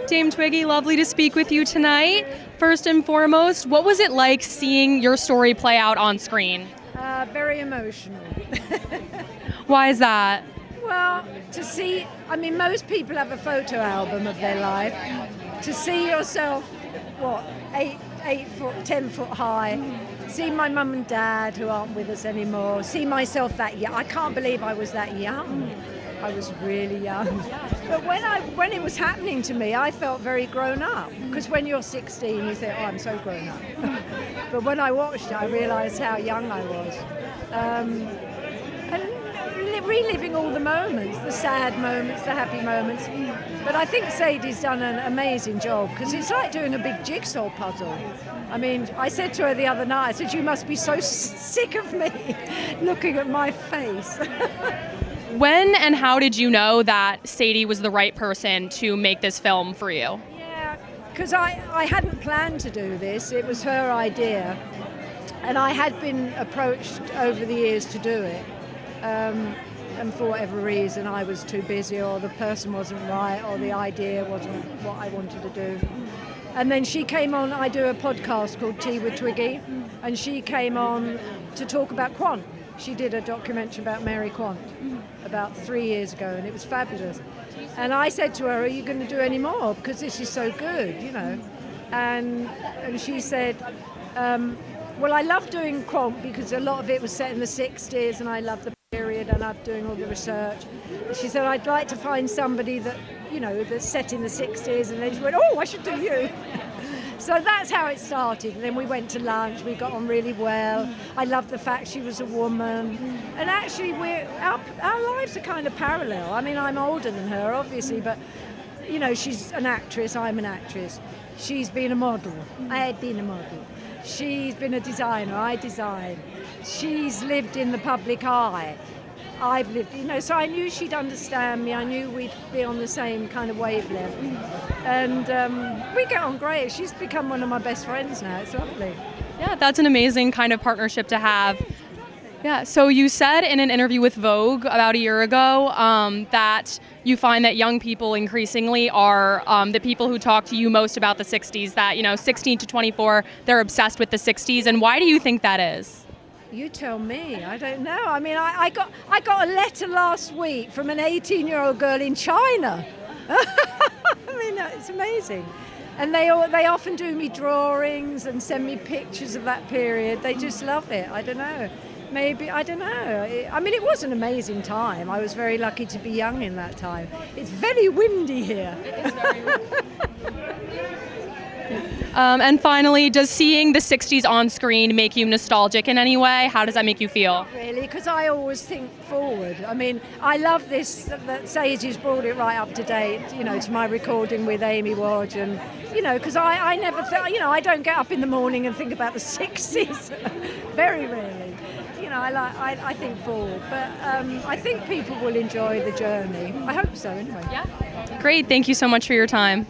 Dame Twiggy, lovely to speak with you tonight. First and foremost, what was it like seeing your story play out on screen? Very emotional. Why is that? Well, to see, I mean, most people have a photo album of their life. To see yourself, 8 foot, 10 foot high, see my mum and dad who aren't with us anymore, see myself that young. I can't believe I was that young. I was really young. But when it was happening to me, I felt very grown up. Because when you're 16, you think, oh, I'm so grown up. But when I watched it, I realised how young I was. And reliving all the moments, the sad moments, the happy moments. But I think Sadie's done an amazing job, because it's like doing a big jigsaw puzzle. I mean, I said to her the other night, I said, you must be so sick of me looking at my face. When and how did you know that Sadie was the right person to make this film for you? Yeah, because I hadn't planned to do this. It was her idea. And I had been approached over the years to do it. And for whatever reason, I was too busy, or the person wasn't right, or the idea wasn't what I wanted to do. And then she came on. I do a podcast called Tea with Twiggy, and she came on to talk about Quant. She did a documentary about Mary Quant about 3 years ago, and it was fabulous. And I said to her, are you going to do any more? Because this is so good, you know. And she said, well, I love doing Quant because a lot of it was set in the 60s, and I love the period, and I love doing all the research. She said, I'd like to find somebody that, you know, that's set in the 60s. And then she went, oh, I should do you. So that's how it started. And then we went to lunch. We got on really well. I loved the fact she was a woman. And actually, our lives are kind of parallel. I mean, I'm older than her, obviously, but, you know, she's an actress. I'm an actress. She's been a model. I had been a model. She's been a designer. I design. She's lived in the public eye. I've lived, you know, so I knew she'd understand me. I knew we'd be on the same kind of wavelength. And we get on great. She's become one of my best friends now. It's lovely. Yeah, that's an amazing kind of partnership to have. Yeah, so you said in an interview with Vogue about a year ago that you find that young people increasingly are the people who talk to you most about the 60s, that, you know, 16 to 24, they're obsessed with the 60s. And why do you think that is? You tell me. I don't know. I mean, I got a letter last week from an 18-year-old girl in China. I mean, it's amazing. And they often do me drawings and send me pictures of that period. They just love it. I don't know. Maybe, I don't know. I mean, it was an amazing time. I was very lucky to be young in that time. It's very windy here. It is very windy. And finally, does seeing the 60s on screen make you nostalgic in any way? How does that make you feel? Not really, because I always think forward. I mean, I love this, that Sadie's brought it right up to date, you know, to my recording with Amy Wadge. And, you know, because I never felt, you know, I don't get up in the morning and think about the 60s. Very rarely. You know, I think forward. But I think people will enjoy the journey. I hope so, anyway. Yeah. Great. Thank you so much for your time.